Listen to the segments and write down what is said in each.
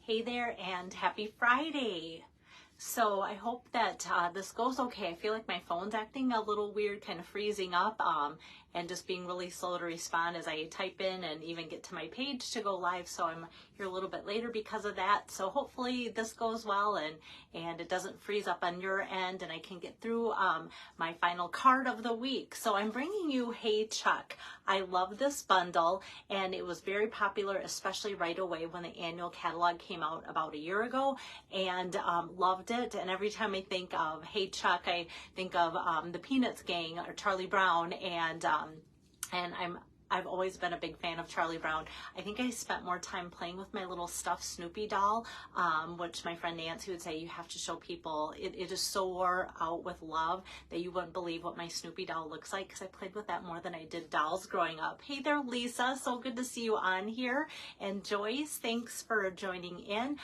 Hey there and happy Friday. So I hope that this goes okay. I feel like my phone's acting a little weird, kind of freezing up and just being really slow to respond as I type in and even get to my page to go live. So I'm here a little bit later because of that. So hopefully this goes well and it doesn't freeze up on your end and I can get through my final card of the week. So I'm bringing you Hey Chuck. I love this bundle and it was very popular, especially right away when the annual catalog came out about a year ago, and loved it. And every time I think of Hey Chuck, I think of the Peanuts gang or Charlie Brown, and I've always been a big fan of Charlie Brown. I think I spent more time playing with my little stuffed Snoopy doll, which my friend Nancy would say, you have to show people. It is so wore out with love that you wouldn't believe what my Snoopy doll looks like, because I played with that more than I did dolls growing up. Hey there, Lisa. So good to see you on here. And Joyce, thanks for joining in.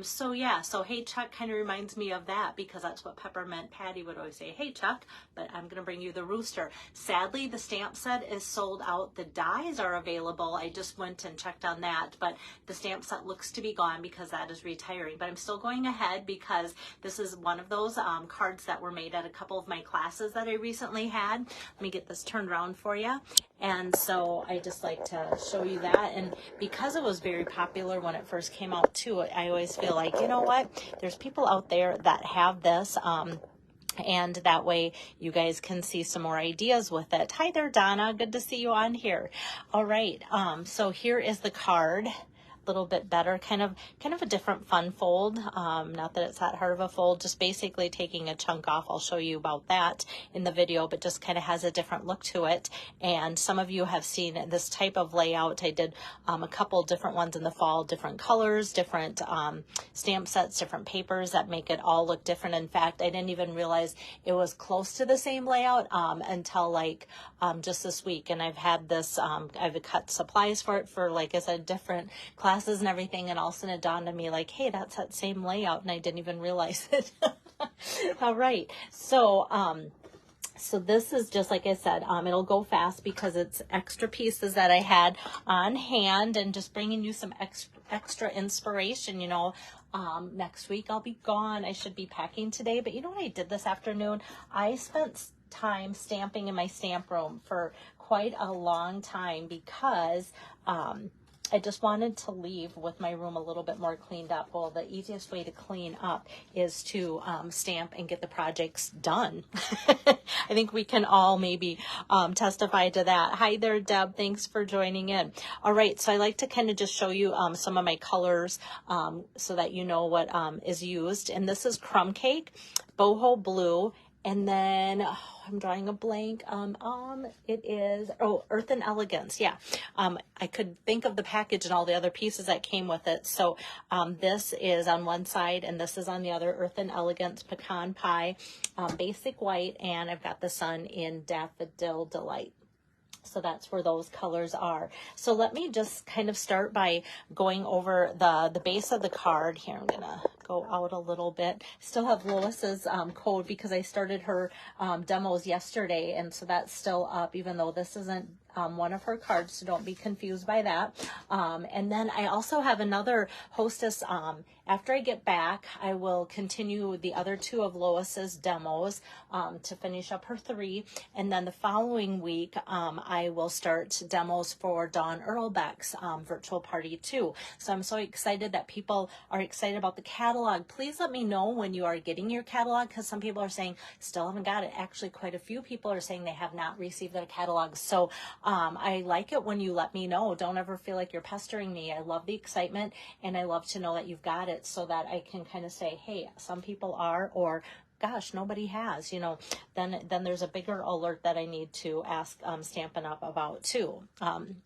So Hey Chuck kind of reminds me of that, because that's what Peppermint Patty would always say, Hey Chuck, but I'm going to bring you the rooster. Sadly, the stamp set is sold out. The dies are available. I just went and checked on that, but the stamp set looks to be gone because that is retiring. But I'm still going ahead because this is one of those cards that were made at a couple of my classes that I recently had. Let me get this turned around for you. And so I just like to show you that. And because it was very popular when it first came out too, I always feel like, you know what, there's people out there that have this, and that way you guys can see some more ideas with it. Hi there, Donna. Good to see you on here. All right. So here is the card. A little bit better, kind of a different fun fold. Not that it's that hard of a fold, just basically taking a chunk off. I'll show you about that in the video, but just kind of has a different look to it. And some of you have seen this type of layout. I did a couple different ones in the fall, different colors, different stamp sets, different papers that make it all look different. In fact, I didn't even realize it was close to the same layout until like just this week. And I've had this, I've cut supplies for it for, like I said, different classes and everything, and all of a sudden it dawned on me like, hey, that's that same layout, and I didn't even realize it. All right, so this is just like I said, it'll go fast because it's extra pieces that I had on hand, and just bringing you some extra inspiration. You know, next week I'll be gone. I should be packing today, but you know what I did this afternoon? I spent time stamping in my stamp room for quite a long time because I just wanted to leave with my room a little bit more cleaned up. Well, the easiest way to clean up is to stamp and get the projects done. I think we can all maybe testify to that. Hi there, Deb. Thanks for joining in. All right, so I like to kind of just show you some of my colors so that you know what is used. And this is Crumb Cake, Boho Blue, and then I'm drawing a blank. It is, Earth and Elegance. Yeah. I could think of the package and all the other pieces that came with it. So this is on one side and this is on the other. Earth and Elegance Pecan Pie, Basic White, and I've got the sun in Daffodil Delight. So that's where those colors are. So let me just kind of start by going over the base of the card here. I'm going to go out a little bit. Still have Lois's code because I started her demos yesterday, and so that's still up, even though this isn't one of her cards, so don't be confused by that. And then I also have another Hostess. After I get back, I will continue the other two of Lois's demos to finish up her 3. And then the following week, I will start demos for Dawn Earlbeck's virtual party too. So I'm so excited that people are excited about the catalog. Please let me know when you are getting your catalog, because some people are saying still haven't got it. Actually, quite a few people are saying they have not received their catalog. So I like it when you let me know. Don't ever feel like you're pestering me. I love the excitement, and I love to know that you've got it so that I can kind of say, hey, some people are, or gosh, nobody has, you know. Then there's a bigger alert that I need to ask Stampin' Up! About too,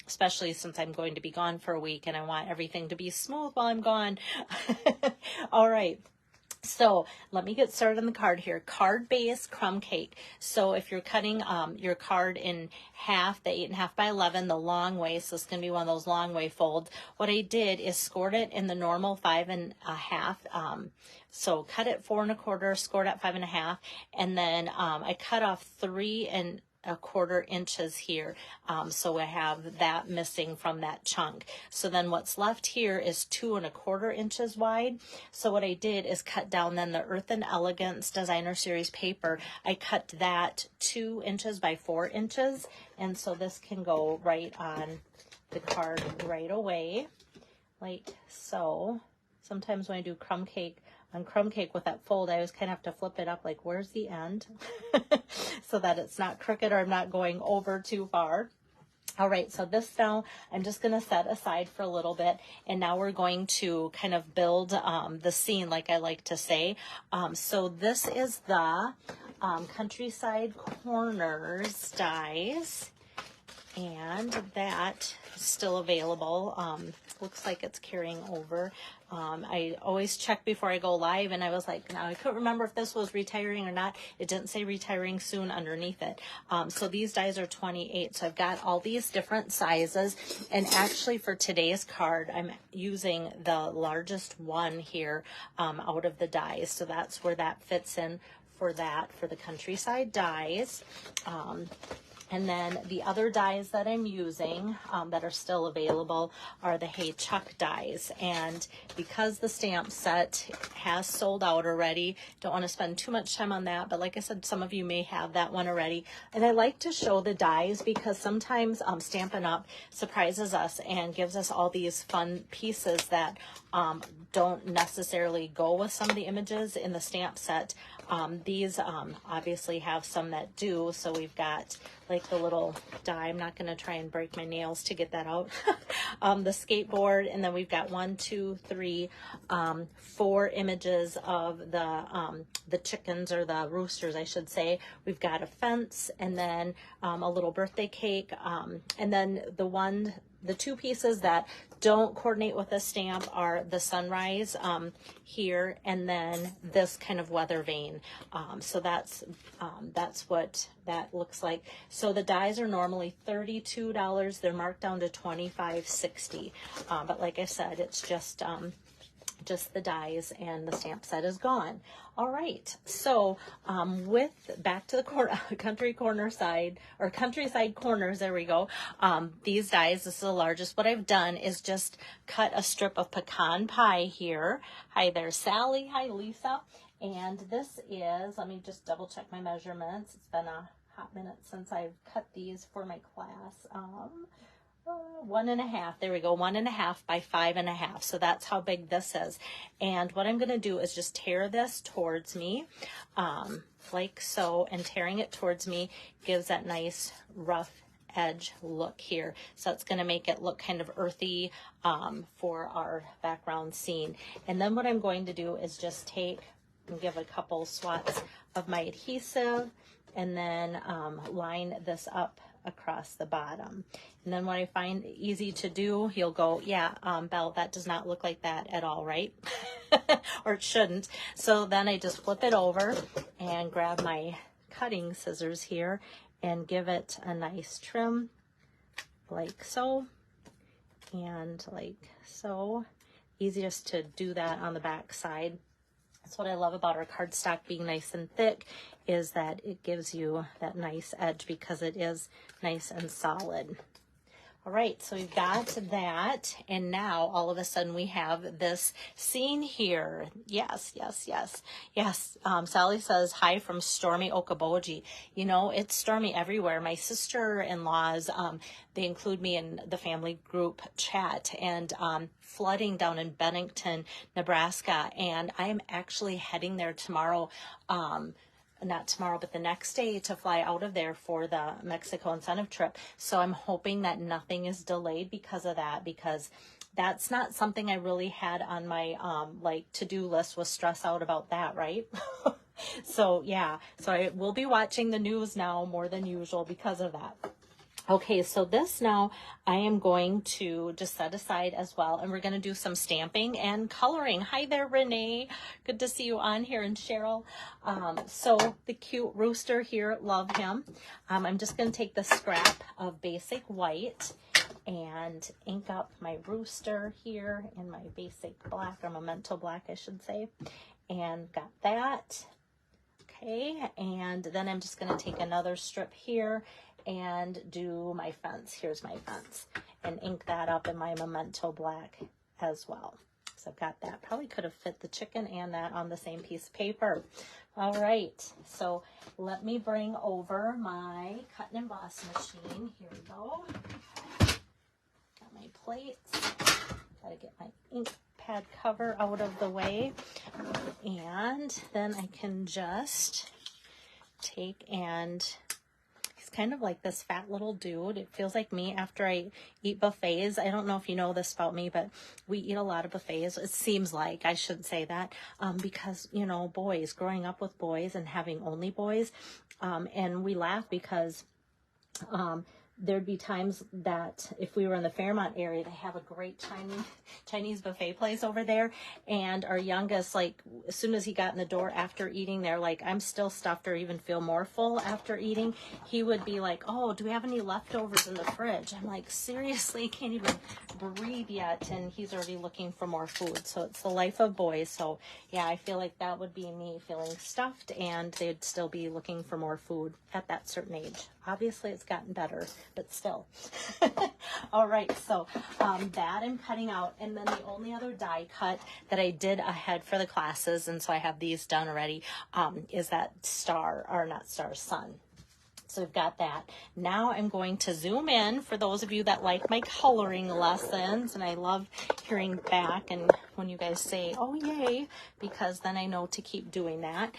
especially since I'm going to be gone for a week and I want everything to be smooth while I'm gone. All right. So let me get started on the card here. Card base Crumb Cake. So if you're cutting your card in half, the 8.5 by 11, the long way, so it's going to be one of those long way folds. What I did is scored it in the normal 5.5. So cut it 4 1/4, scored at 5.5, and then I cut off 3 1/4 inches here. So I have that missing from that chunk. So then what's left here is 2 1/4 inches wide. So what I did is cut down then the Earth and Elegance Designer Series paper. I cut that 2 inches by 4 inches. And so this can go right on the card right away, like so. Sometimes when I do crumb cake, on crumb cake with that fold, I always kind of have to flip it up like, where's the end? So that it's not crooked or I'm not going over too far. All right, so this now I'm just going to set aside for a little bit, and now we're going to kind of build the scene, like I like to say. So this is the Countryside Corners dies, and that is still available. Looks like it's carrying over. I always check before I go live, and I was like, now I couldn't remember if this was retiring or not. It didn't say retiring soon underneath it. So these dies are 28. So I've got all these different sizes, and actually for today's card, I'm using the largest one here out of the dies. So that's where that fits in for that, for the Countryside dies. And then the other dies that I'm using that are still available are the Hey Chuck dies. And because the stamp set has sold out already, don't want to spend too much time on that. But like I said, some of you may have that one already. And I like to show the dies because sometimes Stampin' Up! Surprises us and gives us all these fun pieces that don't necessarily go with some of the images in the stamp set. These obviously have some that do. So we've got like the little die. I'm not going to try and break my nails to get that out. The skateboard, and then we've got 1, 2, 3, 4 images of the chickens, or the roosters, I should say. We've got a fence, and then a little birthday cake, and then the 2 pieces that don't coordinate with the stamp are the sunrise here, and then this kind of weather vane. So that's what that looks like. So the dies are normally $32. They're marked down to $25.60. But like I said, it's just the dies, and the stamp set is gone. All right, so back to the Countryside Corners, there we go. These dies, this is the largest. What I've done is just cut a strip of pecan pie here. Hi there, Sally. Hi, Lisa. And this is, let me just double check my measurements. It's been a hot minute since I've cut these for my class. 1.5, there we go, 1.5 by 5.5. So that's how big this is. And what I'm going to do is just tear this towards me, like so, and tearing it towards me gives that nice rough edge look here. So it's going to make it look kind of earthy for our background scene. And then what I'm going to do is just take and give a couple swats of my adhesive, and then line this up across the bottom. And then what I find easy to do, you'll go, yeah, Belle, that does not look like that at all, right? Or it shouldn't. So then I just flip it over and grab my cutting scissors here and give it a nice trim, like so, and like so. Easiest to do that on the back side. That's what I love about our cardstock being nice and thick, is that it gives you that nice edge because it is nice and solid. All right, so we've got that, and now all of a sudden we have this scene here. Yes, yes, yes, yes. Sally says, hi from stormy Okoboji. You know, it's stormy everywhere. My sister-in-laws, they include me in the family group chat, and flooding down in Bennington, Nebraska, and I am actually heading there tomorrow, not tomorrow, but the next day, to fly out of there for the Mexico incentive trip. So I'm hoping that nothing is delayed because of that, because that's not something I really had on my like to-do list, was stress out about that, right? So yeah, so I will be watching the news now more than usual because of that. Okay, so this now I am going to just set aside as well, and we're going to do some stamping and coloring. Hi there, Renee. Good to see you on here, and Cheryl. So the cute rooster here, love him. I'm just going to take the scrap of basic white and ink up my rooster here in my basic black, or memento black, I should say. And got that. Okay, and then I'm just going to take another strip here and do my fence. Here's my fence, and ink that up in my Memento black as well. So I've got that. Probably could have fit the chicken and that on the same piece of paper. All right, so let me bring over my cut and emboss machine. Here we go. Got my plates. Got to get my ink pad cover out of the way, and then I can just take, and he's kind of like this fat little dude. It feels like me after I eat buffets. I don't know if you know this about me, but we eat a lot of buffets. It seems like, I shouldn't say that, because, you know, boys, growing up with boys and having only boys, and we laugh because there'd be times that if we were in the Fairmont area, they have a great Chinese buffet place over there. And our youngest, like, as soon as he got in the door after eating, they're like, I'm still stuffed or even feel more full after eating. He would be like, oh, do we have any leftovers in the fridge? I'm like, seriously, can't even breathe yet. And he's already looking for more food. So it's the life of boys. So yeah, I feel like that would be me feeling stuffed, and they'd still be looking for more food at that certain age. Obviously, it's gotten better, but still. All right, so that I'm cutting out. And then the only other die cut that I did ahead for the classes, and so I have these done already, is that star, or not star, sun. So we've got that. Now I'm going to zoom in for those of you that like my coloring lessons, and I love hearing back and when you guys say, oh, yay, because then I know to keep doing that.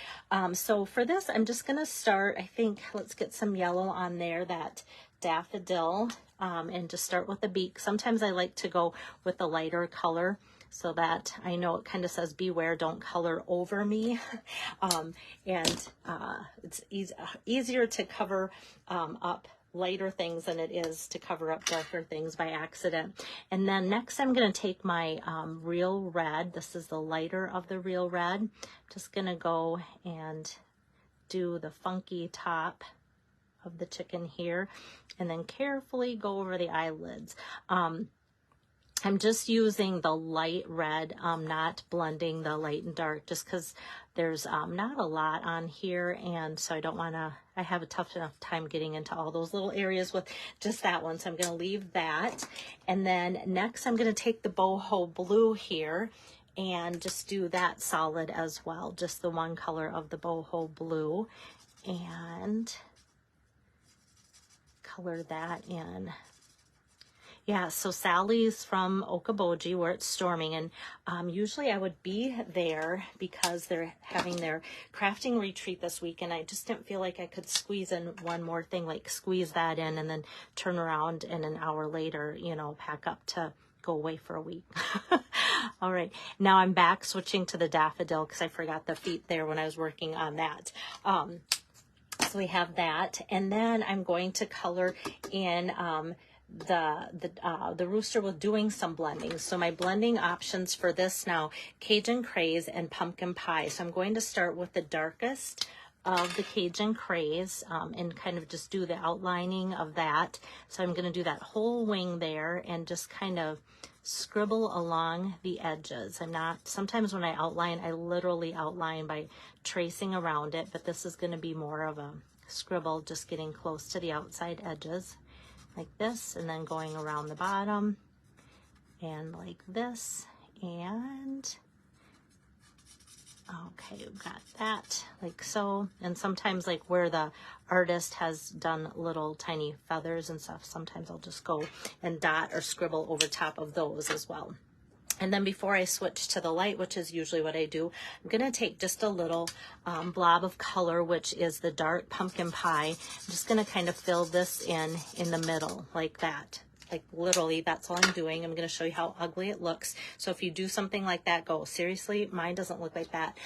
So for this, I'm just going to start, I think, let's get some yellow on there, that daffodil, and just start with the beak. Sometimes I like to go with a lighter color, so that I know it kind of says, beware, don't color over me. It's easier to cover up lighter things than it is to cover up darker things by accident. And then next I'm going to take my Real Red. This is the lighter of the Real Red. I'm just going to go and do the funky top of the chicken here, and then carefully go over the eyelids. I'm just using the light red, not blending the light and dark, just because there's not a lot on here, and so I don't want to, I have a tough enough time getting into all those little areas with just that one, so I'm going to leave that. And then next I'm going to take the boho blue here and just do that solid as well, just the one color of the boho blue, and color that in. Yeah, so Sally's from Okoboji, where it's storming, and usually I would be there because they're having their crafting retreat this week, and I just didn't feel like I could squeeze in one more thing, like squeeze that in and then turn around and an hour later, you know, pack up to go away for a week. All right, now I'm back switching to the daffodil because I forgot the feet there when I was working on that. So we have that, and then I'm going to color in the rooster with doing some blending. So my blending options for this now, Cajun Craze and Pumpkin Pie. So I'm going to start with the darkest of the Cajun Craze and kind of just do the outlining of that. So I'm going to do that whole wing there and just kind of scribble along the edges. I'm not, sometimes when I outline, I literally outline by tracing around it, but this is going to be more of a scribble, just getting close to the outside edges like this, and then going around the bottom and like this, and okay, we've got that like so. And sometimes like where the artist has done little tiny feathers and stuff, sometimes I'll just go and dot or scribble over top of those as well. And then before I switch to the light, which is usually what I do, I'm going to take just a little blob of color, which is the dark Pumpkin Pie. I'm just going to kind of fill this in the middle like that. Like literally, that's all I'm doing. I'm going to show you how ugly it looks. So if you do something like that, go, seriously, mine doesn't look like that.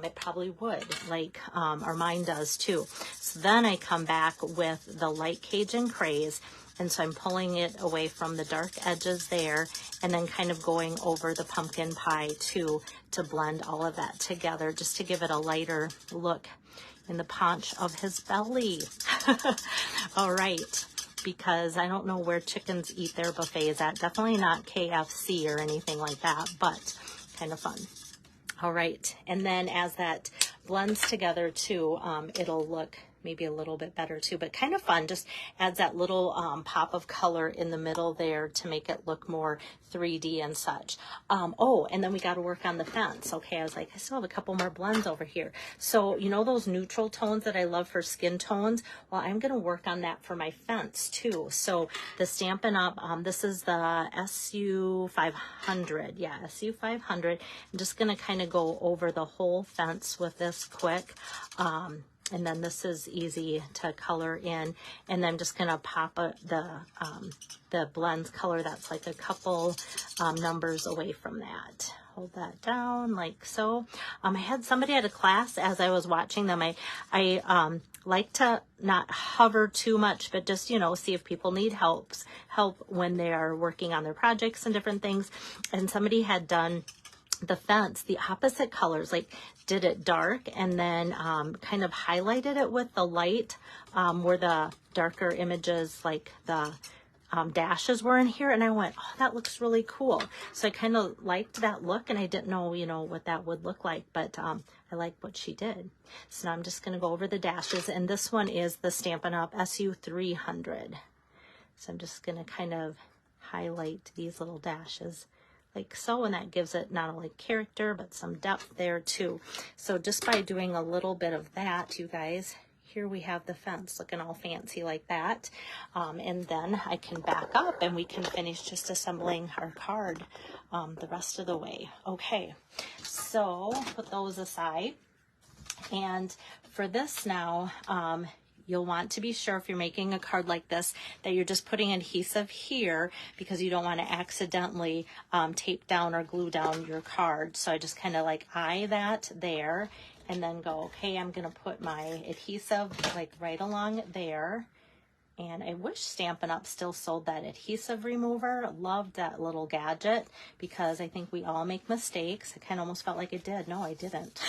It probably would, like, or mine does too. So then I come back with the light Cajun Craze. And so I'm pulling it away from the dark edges there, and then kind of going over the pumpkin pie too, to blend all of that together, just to give it a lighter look in the paunch of his belly. All right, because I don't know where chickens eat their buffets at. Definitely not KFC or anything like that, but kind of fun. All right, and then as that blends together too, it'll look maybe a little bit better too, but kind of fun. Just adds that little pop of color in the middle there to make it look more 3D and such. Oh, and then we got to work on the fence. Okay, I was like, I still have a couple more blends over here. So, you know those neutral tones that I love for skin tones? Well, I'm going to work on that for my fence too. So the Stampin' Up, this is the SU500. Yeah, SU500. I'm just going to kind of go over the whole fence with this quick. And then this is easy to color in, and then I'm just gonna pop the blends color that's like a couple numbers away from that. Hold that down like so. I had somebody at a class as I was watching them. I like to not hover too much, but just, you know, see if people need help when they are working on their projects and different things. And somebody had done the fence, the opposite colors, like did it dark and then kind of highlighted it with the light where the darker images, like the dashes were in here. And I went, oh, that looks really cool. So I kind of liked that look, and I didn't know, you know, what that would look like, but I like what she did. So now I'm just going to go over the dashes, and this one is the Stampin' Up! SU300. So I'm just going to kind of highlight these little dashes like so, and that gives it not only character but some depth there too. So just by doing a little bit of that, you guys, here we have the fence looking all fancy like that. And then I can back up and we can finish just assembling our card the rest of the way. Okay, so put those aside. And for this now, you'll want to be sure if you're making a card like this that you're just putting adhesive here, because you don't want to accidentally tape down or glue down your card. So I just kind of like eye that there and then go, okay, I'm going to put my adhesive like right along there. And I wish Stampin' Up! Still sold that adhesive remover. Loved that little gadget, because I think we all make mistakes. I kind of almost felt like it did. No, I didn't.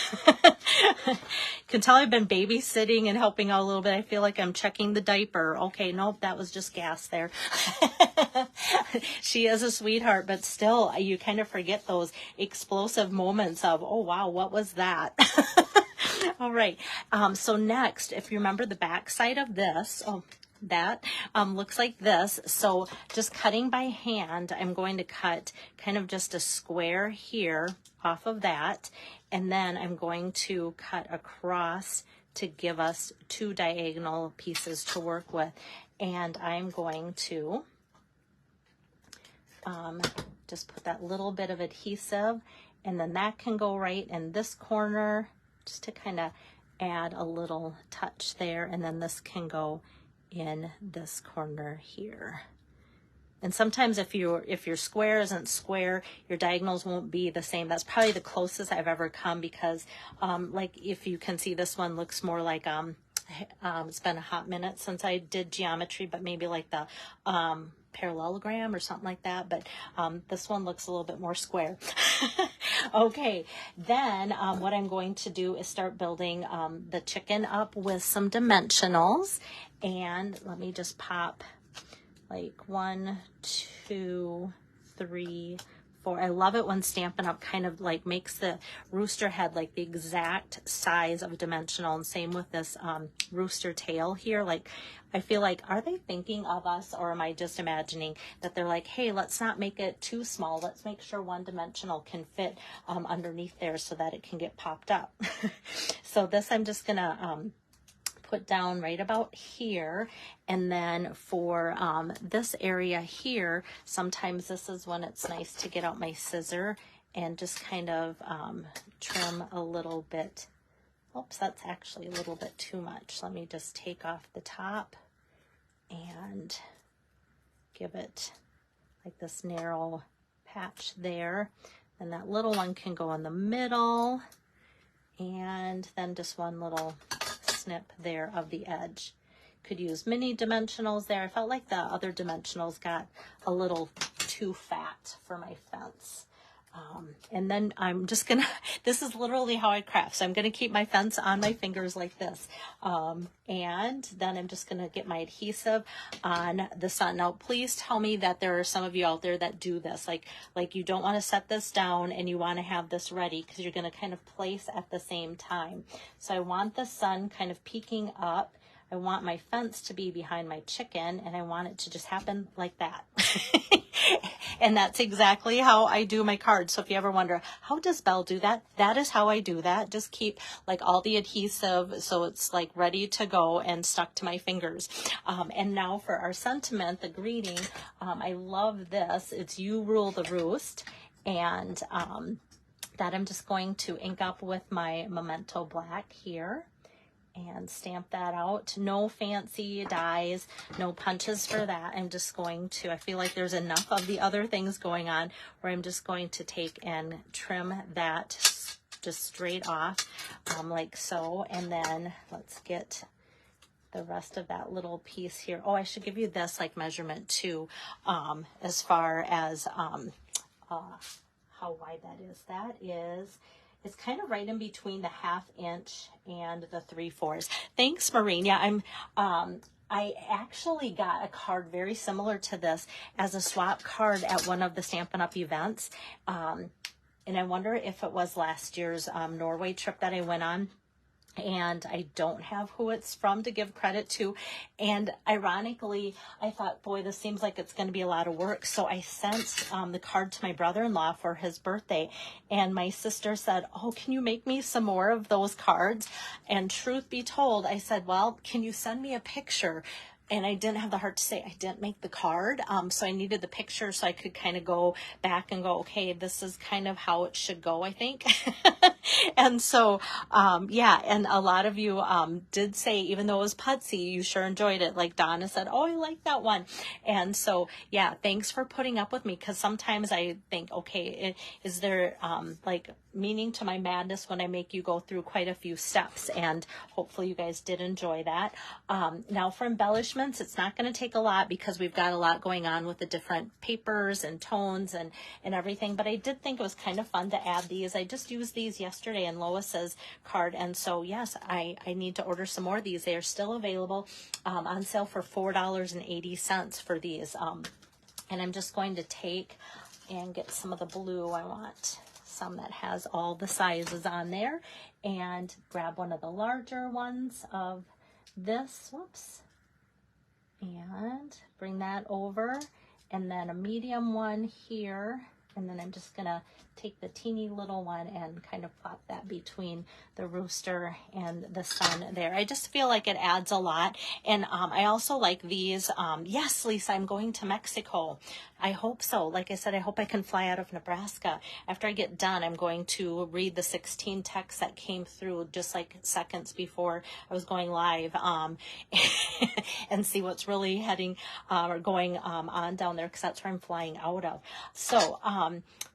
Can tell I've been babysitting and helping out a little bit. I feel like I'm checking the diaper. Okay, nope, that was just gas there. She is a sweetheart, but still, you kind of forget those explosive moments of, oh, wow, what was that? All right, so next, if you remember the back side of this, that looks like this. So just cutting by hand, I'm going to cut kind of just a square here off of that, and then I'm going to cut across to give us two diagonal pieces to work with. And I'm going to just put that little bit of adhesive, and then that can go right in this corner just to kind of add a little touch there, and then this can go in this corner here. And sometimes if your square isn't square, your diagonals won't be the same. That's probably the closest I've ever come, because like if you can see, this one looks more like it's been a hot minute since I did geometry, but maybe like the parallelogram or something like that, but this one looks a little bit more square. Okay, then what I'm going to do is start building the chicken up with some dimensionals. And let me just pop like 1, 2, 3, 4. I love it when Stampin' Up! Kind of like makes the rooster head like the exact size of a dimensional, and same with this rooster tail here. Like, I feel like, are they thinking of us, or am I just imagining that they're like, hey, let's not make it too small. Let's make sure one dimensional can fit underneath there so that it can get popped up. So this I'm just gonna put down right about here. And then for this area here, sometimes this is when it's nice to get out my scissor and just kind of trim a little bit. Oops, that's actually a little bit too much. Let me just take off the top and give it like this narrow patch there. And that little one can go in the middle, and then just one little snip there of the edge. Could use mini dimensionals there. I felt like the other dimensionals got a little too fat for my fence. And then I'm just gonna, this is literally how I craft. So I'm gonna keep my fence on my fingers like this. And then I'm just gonna get my adhesive on the sun. Now, please tell me that there are some of you out there that do this. Like you don't wanna set this down and you wanna have this ready because you're gonna kind of place at the same time. So I want the sun kind of peeking up. I want my fence to be behind my chicken, and I want it to just happen like that. And that's exactly how I do my cards. So if you ever wonder, how does Belle do that? That is how I do that. Just keep like all the adhesive so it's like ready to go and stuck to my fingers. And now for our sentiment, the greeting, I love this. It's "You Rule the Roost." And that I'm just going to ink up with my Memento Black here. And stamp that out. No fancy dies, no punches for that. I'm just going to, I feel like there's enough of the other things going on where I'm just going to take and trim that just straight off like so. And then let's get the rest of that little piece here. Oh, I should give you this like measurement too, as far as how wide that is. That is, it's kind of right in between the 1/2 inch and the 3/4. Thanks, Maureen. Yeah, I actually got a card very similar to this as a swap card at one of the Stampin' Up! Events. And I wonder if it was last year's Norway trip that I went on. And I don't have who it's from to give credit to. And ironically, I thought, boy, this seems like it's going to be a lot of work. So I sent the card to my brother-in-law for his birthday. And my sister said, oh, can you make me some more of those cards? And truth be told, I said, well, can you send me a picture? And I didn't have the heart to say I didn't make the card. So I needed the picture so I could kind of go back and go, okay, this is kind of how it should go, I think. And so, yeah, and a lot of you did say, even though it was putsy, you sure enjoyed it. Like Donna said, oh, I like that one. And so, yeah, thanks for putting up with me, because sometimes I think, okay, is there like meaning to my madness when I make you go through quite a few steps? And hopefully you guys did enjoy that. Now for embellishments, it's not going to take a lot because we've got a lot going on with the different papers and tones and everything. But I did think it was kind of fun to add these. I just used these yesterday in Lois's card. And so, yes, I need to order some more of these. They are still available on sale for $4.80 for these. And I'm just going to take and get some of the blue. I want some that has all the sizes on there, and grab one of the larger ones of this, whoops, and bring that over, and then a medium one here, and then I'm just gonna take the teeny little one and kind of plop that between the rooster and the sun there. I just feel like it adds a lot. And I also like these. Yes, Lisa, I'm going to Mexico. I hope so. Like I said, I hope I can fly out of Nebraska. After I get done, I'm going to read the 16 texts that came through just like seconds before I was going live, and see what's really heading or going on down there, because that's where I'm flying out of. So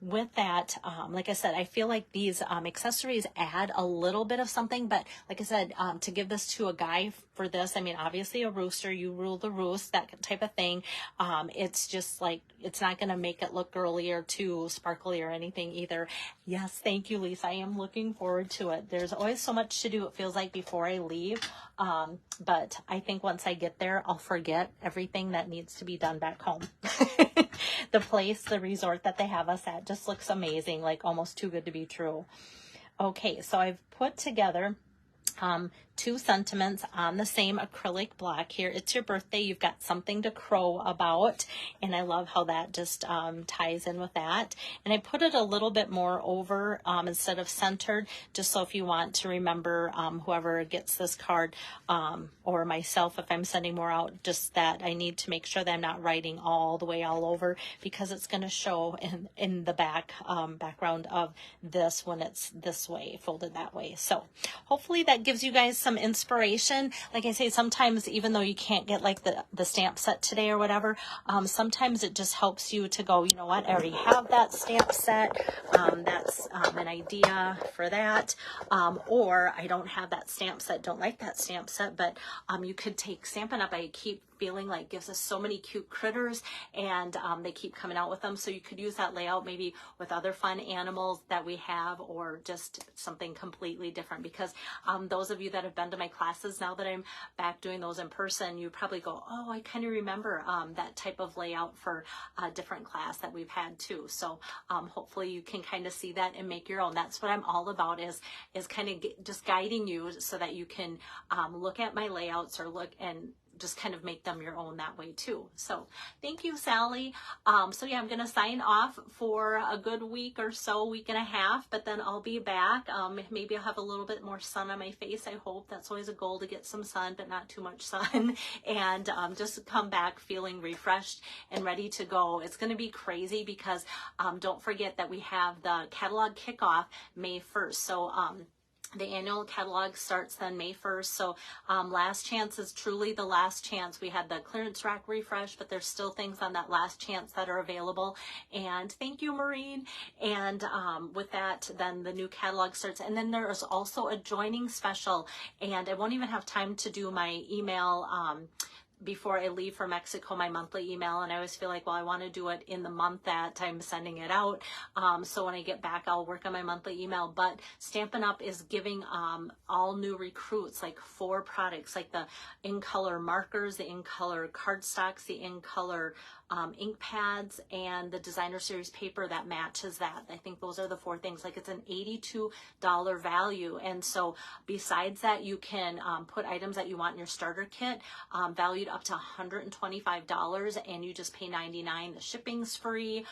with that, like I said, I feel like these accessories add a little bit of something, but like I said, to give this to a guy for this, I mean, obviously a rooster, you rule the roost, that type of thing. It's just like, it's not going to make it look girly or too sparkly or anything either. Yes, thank you, Lisa. I am looking forward to it. There's always so much to do, it feels like, before I leave. But I think once I get there, I'll forget everything that needs to be done back home. The place, the resort that they have us at just looks amazing, like almost too good to be true. Okay, so I've put together 2 sentiments on the same acrylic block here. It's your birthday. You've got something to crow about. And I love how that just ties in with that. And I put it a little bit more over instead of centered, just so if you want to remember whoever gets this card or myself, if I'm sending more out, just that I need to make sure that I'm not writing all the way all over, because it's going to show in the background of this when it's this way, folded that way. So hopefully that gives you guys some inspiration. Like I say, sometimes even though you can't get like the stamp set today or whatever, sometimes it just helps you to go, you know what, I already have that stamp set. That's an idea for that. Or I don't have that stamp set, don't like that stamp set, but you could take Stampin' Up! I keep feeling like gives us so many cute critters, and they keep coming out with them. So you could use that layout maybe with other fun animals that we have, or just something completely different, because those of you that have been to my classes, now that I'm back doing those in person, you probably go, oh, I kind of remember that type of layout for a different class that we've had too. So hopefully you can kind of see that and make your own. That's what I'm all about, is kind of just guiding you so that you can look at my layouts or look and just kind of make them your own that way too. So thank you, Sally. So yeah, I'm going to sign off for a good week or so, week and a half, but then I'll be back. Maybe I'll have a little bit more sun on my face. I hope. That's always a goal, to get some sun, but not too much sun, and just come back feeling refreshed and ready to go. It's going to be crazy because don't forget that we have the catalog kickoff May 1st. So the annual catalog starts then May 1st. So last chance is truly the last chance. We had the clearance rack refresh, but there's still things on that last chance that are available. And thank you, Maureen. And with that, then the new catalog starts. And then there is also a joining special. And I won't even have time to do my email before I leave for Mexico, my monthly email, and I always feel like, well, I want to do it in the month that I'm sending it out. So when I get back, I'll work on my monthly email. But Stampin' Up! Is giving all new recruits like 4 products, like the in-color markers, the in-color cardstocks, the in-color ink pads, and the designer series paper that matches that. I think those are the 4 things. Like, it's an $82 value. And so besides that, you can put items that you want in your starter kit, valued up to $125, and you just pay $99. The shipping's free,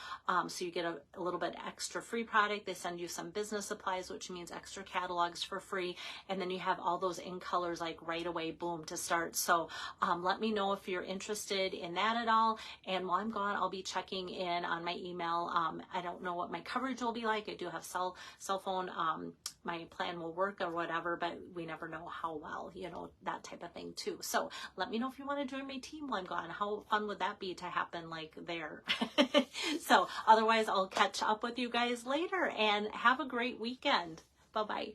so you get a little bit extra free product. They send you some business supplies, which means extra catalogs for free, and then you have all those in colors like right away, boom, to start. So let me know if you're interested in that at all. And while I'm gone, I'll be checking in on my email. I don't know what my coverage will be like. I do have cell phone. My plan will work or whatever, but we never know how well, you know, that type of thing too. So let me know if you want to join my team while I'm gone. How fun would that be to happen like there? So otherwise, I'll catch up with you guys later, and have a great weekend. Bye-bye.